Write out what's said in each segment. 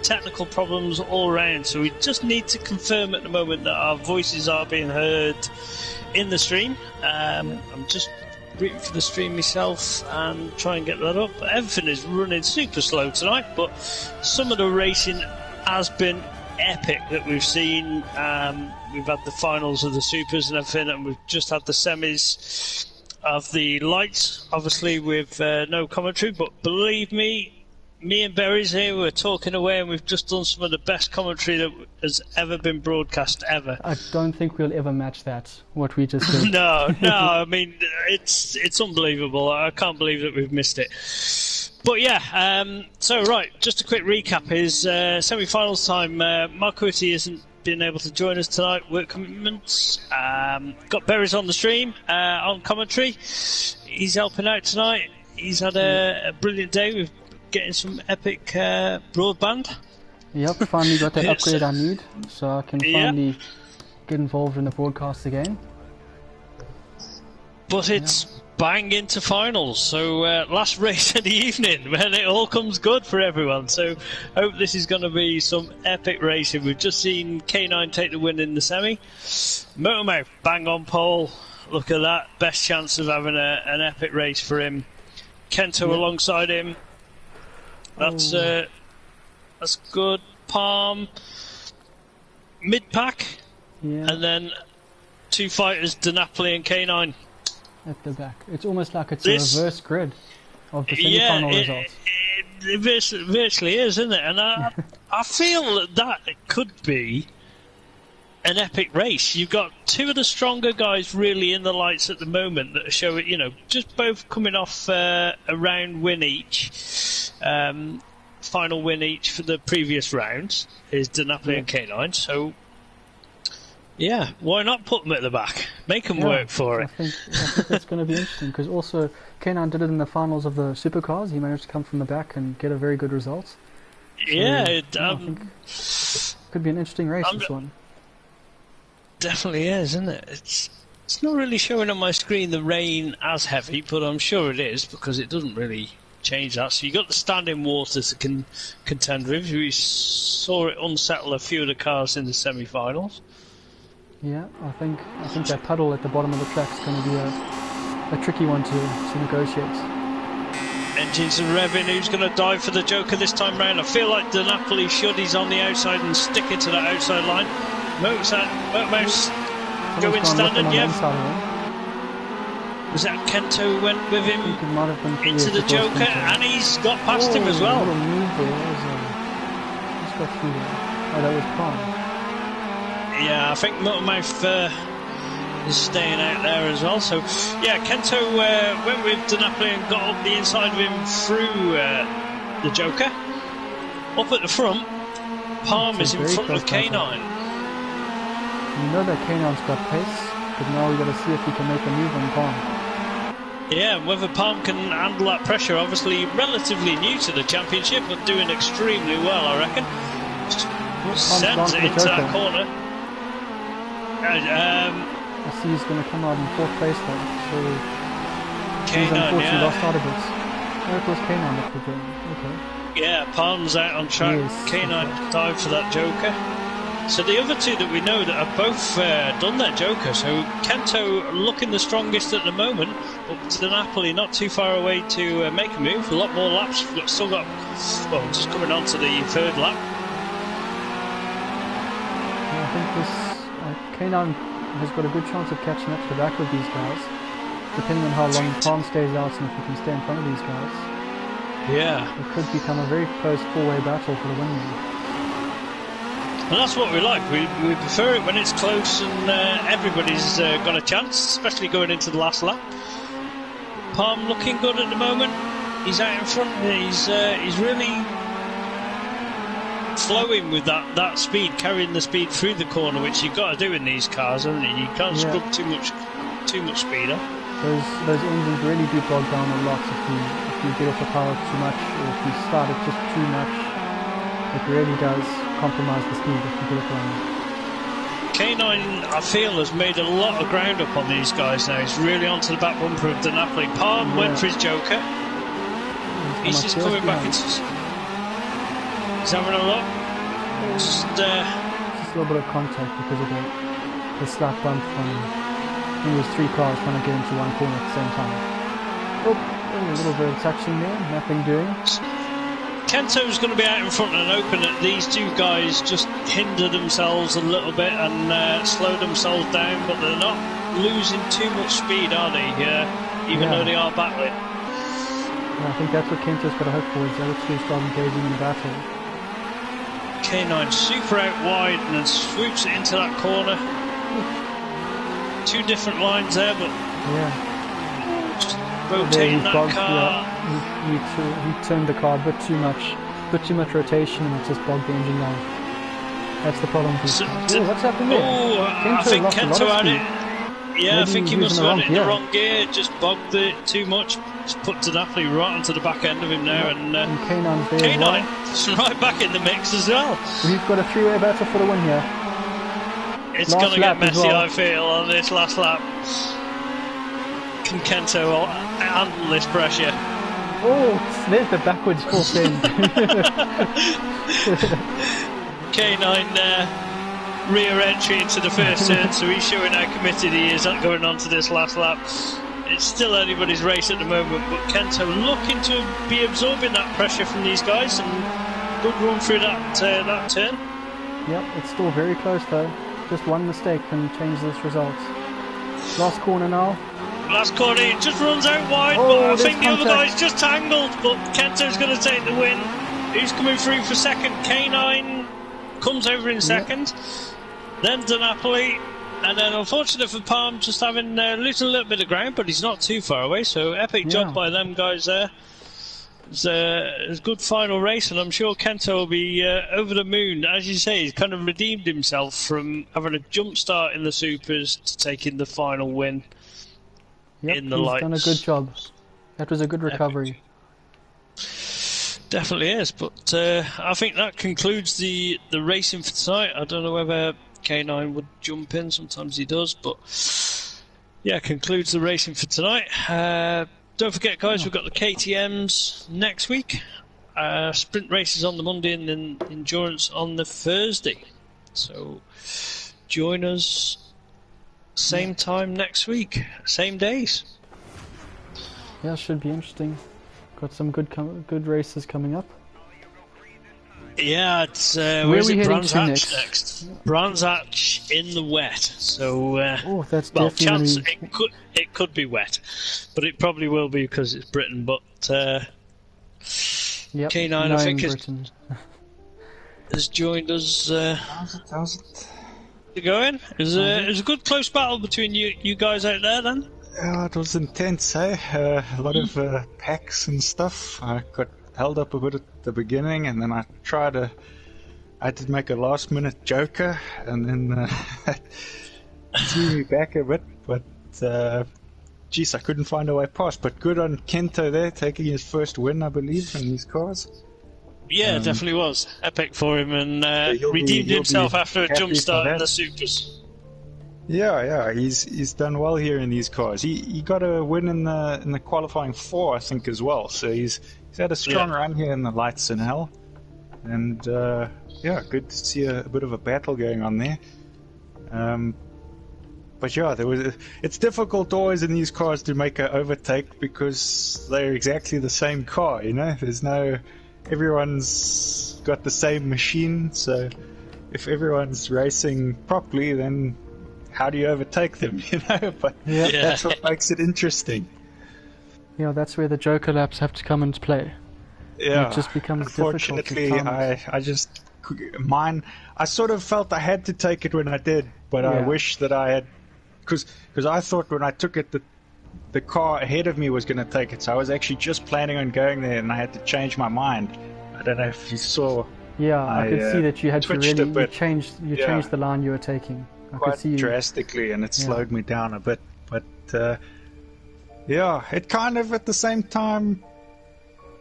technical problems all around, so we just need to confirm at the moment that our voices are being heard in the stream. I'm just rooting for the stream myself and try and get that up. Everything is running super slow tonight, but some of the racing has been epic that we've seen. We've had the finals of the supers and everything, and we've just had the semis of the lights, obviously with no commentary, but believe me and Berry's here, we're talking away, and we've just done some of the best commentary that has ever been broadcast ever. I don't think we'll ever match that, what we just did. No, I mean, it's unbelievable. I can't believe that we've missed it. But yeah, so right, just a quick recap is semi-finals time. Mark Whitty isn't been able to join us tonight, work commitments. Got Berry's on the stream, on commentary. He's helping out tonight. He's had a brilliant day with getting some epic broadband. Yep, finally got that upgrade I need, so I can finally get involved in the broadcast again. But it's bang into finals, so last race of the evening when it all comes good for everyone. So hope this is going to be some epic racing. We've just seen K9 take the win in the semi. Motormouth bang on pole. Look at that, best chance of having an epic race for him. Kento alongside him. That's good. Palm mid-pack, and then two fighters, DiNapoli and K9 at the back. It's almost like it's a reverse grid of the semi-final results. It virtually is, isn't it? And I feel that it could be an epic race. You've got two of the stronger guys really in the lights at the moment that are showing, just both coming off a round win each. Final win each for the previous rounds is DiNapoli and K9. So, yeah, why not put them at the back? Make them work for it. I think that's going to be interesting, because also K9 did it in the finals of the supercars. He managed to come from the back and get a very good result. So, I think it could be an interesting race, this one. Definitely is, isn't it? It's not really showing on my screen the rain as heavy, but I'm sure it is, because it doesn't really change that. So you got the standing water to contend with. We saw it unsettle a few of the cars in the semi-finals. Yeah, I think that puddle at the bottom of the track is going to be a tricky one to negotiate. Engines are revving. Who's going to dive for the Joker this time round? I feel like DiNapoli should. He's on the outside and sticking to that outside line. Motormouth going standard, Was that Kento who went with him into the Joker, and he's got past him as well. That was Palm. Yeah, I think Motormouth is staying out there as well. So, yeah, Kento went with DiNapoli and got up the inside of him through the Joker. Up at the front, Palm is in front of K9. You know that K9's got pace, but now we've got to see if he can make a move on Palm. Yeah, whether Palm can handle that pressure. Obviously relatively new to the championship, but doing extremely well, I reckon. Sends it into that corner. I see he's going to come out in fourth place though, so K9, unfortunately lost out a bit. Oh, it was K9 that put in. Okay. Yeah, Palm's out on track. Yes, K9 dived for that Joker. So the other two that we know that have both done their Joker. So Kento looking the strongest at the moment, but DiNapoli not too far away to make a move. A lot more laps. We've still got, just coming on to the third lap. Yeah, I think this K9 has got a good chance of catching up to the back with these guys, depending on how long Palm stays out and if he can stay in front of these guys. Yeah. It could become a very close four-way battle for the win. And that's what we like. We prefer it when it's close and everybody's got a chance, especially going into the last lap. Palm looking good at the moment. He's out in front. He's really flowing with that speed, carrying the speed through the corner, which you've got to do in these cars, haven't you? You can't scrub too much speed up. Those engines really do bog down a lot if you get off the power too much, or if you start it just too much. It really does compromise the speed if you get it wrong. K9, I feel, has made a lot of ground up on these guys now. He's really onto the back bumper of DiNapoli. Palm went for his Joker. He's just coming back into... He's having a look. Just a little bit of contact because of the slight bump from, I think it was 3 cars trying to get into one corner at the same time. Oh, a little bit of touching there, nothing doing. Kento's going to be out in front and open it. These two guys just hinder themselves a little bit and slow themselves down, but they're not losing too much speed, are they? Even though they are battling. Yeah, I think that's what Kento's got to hope for, is the other two start engaging in the battle. K9 super out wide and then swoops it into that corner. 2 different lines there, but just rotating that car. He turned the car a bit too much rotation, and it just bogged the engine down. That's the problem. What's happening there? I think Kento had it. Yeah, maybe I think he must have had it in the wrong gear. Just bogged it too much. Just put Napoli right onto the back end of him now, and K9's there K9's right back in the mix as well. We've got a 3-way battle for the win here. It's going to get messy, I feel, on this last lap. Can Kento handle this pressure? Oh, there's the backwards force in. K9 rear entry into the first turn, so he's showing how committed he is at going on to this last lap. It's still anybody's race at the moment, but Kento looking to be absorbing that pressure from these guys, and good run through that turn. Yep, it's still very close though. Just one mistake can change this result. Last corner now. Last corner, it just runs out wide, but I think the other guy's just tangled, but Kento's going to take the win. Who's coming through for second? K9 comes over in second, then Napoli, and then unfortunate for Palm just having a little bit of ground, but he's not too far away, so epic job by them guys there. It's a good final race, and I'm sure Kento will be over the moon. As you say, he's kind of redeemed himself from having a jump start in the Supers to taking the final win. Yep, in the he's lights. Done a good job. That was a good recovery. Definitely is, but I think that concludes the racing for tonight. I don't know whether K9 would jump in, sometimes he does, but yeah, concludes the racing for tonight. Don't forget, guys, we've got the KTMs next week, sprint races on the Monday, and then endurance on the Thursday. So join us same time next week, same days. Yeah, should be interesting. Got some good races coming up. Yeah, it's where's it? Brands Hatch next. Brands Hatch in the wet. So that's chance it could be wet, but it probably will be because it's Britain. But K9 I think has joined us. How's it? Going? There's a good close battle between you guys out there then. Yeah, it was intense, eh? A lot of packs and stuff. I got held up a bit at the beginning, and then I did make a last-minute joker, and then threw me back a bit. But geez, I couldn't find a way past. But good on Kento there, taking his first win, I believe, in these cars. Yeah, it definitely was epic for him, and redeemed himself after a jump start in the Supers. Yeah, he's done well here in these cars. He got a win in the qualifying 4, I think, as well. So he's had a strong run here in the lights in hell, and good to see a bit of a battle going on there. But yeah, it's difficult always in these cars to make an overtake because they're exactly the same car. You know, everyone's got the same machine. So if everyone's racing properly, then how do you overtake them, you know? But that's what makes it interesting. Yeah, that's where the Joker laps have to come into play. Yeah, it just becomes unfortunately, I sort of felt I had to take it when I did, but I wish that I had, because I thought when I took it that the car ahead of me was going to take it, so I was actually just planning on going there, and I had to change my mind. I don't know if you saw. Yeah, I could see that you had to really change the line you were taking. Quite drastically, and it slowed me down a bit. But it kind of at the same time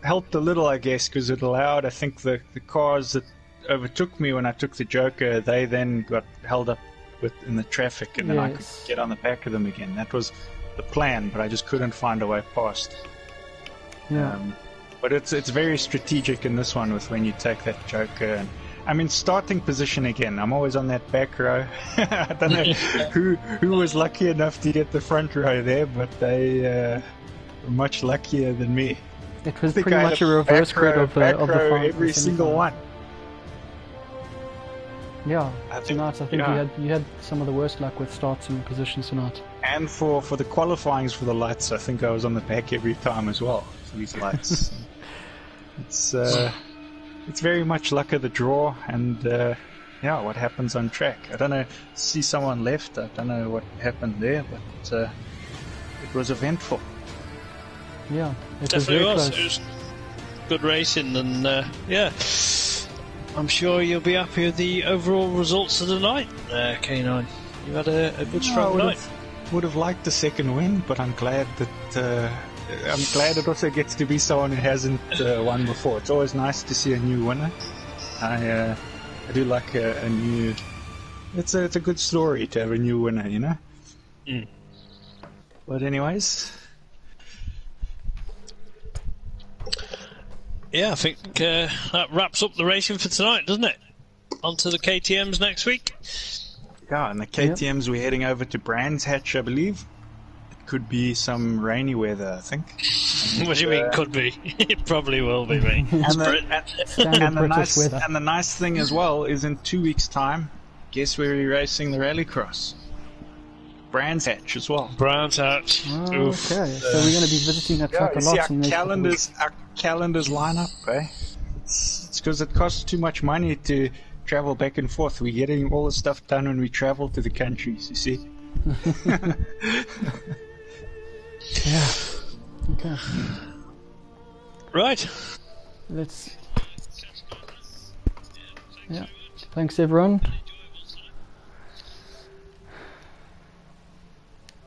helped a little, I guess, because it allowed, I think, the cars that overtook me when I took the Joker, they then got held up in the traffic, and then I could get on the back of them again. That was the plan, but I just couldn't find a way past. Yeah. But it's very strategic in this one with when you take that Joker. And I'm in starting position again. I'm always on that back row. I don't know who was lucky enough to get the front row there, but they were much luckier than me. It was pretty much a reverse grid of the final. Every single one. Yeah, tonight I think you had some of the worst luck with starts and positions tonight. And for the qualifyings for the lights, I think I was on the back every time as well for these lights. It's very much luck of the draw, and what happens on track. I don't know. See someone left. I don't know what happened there, but it was eventful. Yeah, it definitely was. It was good racing, and I'm sure you'll be happy with the overall results of the night, K9. You had a good strong night. Would have liked the second win, but I'm glad that it also gets to be someone who hasn't won before. It's always nice to see a new winner. I do like a new. It's a good story to have a new winner, you know. Mm. But anyways. Yeah, I think that wraps up the racing for tonight, doesn't it? On to the KTMs next week. Yeah, and the KTMs we're heading over to Brands Hatch, I believe. It could be some rainy weather, I think. What do you mean could be? It probably will be, mate. And the nice thing as well is in 2 weeks' time, guess where we're racing the Rallycross? Brands Hatch as well. Brands Hatch. Oh, okay, so we're going to be visiting that track a lot. Our calendars line up, eh? It's because it costs too much money to travel back and forth. We're getting all the stuff done when we travel to the countries, you see. Yeah. Okay. Right. Thanks everyone.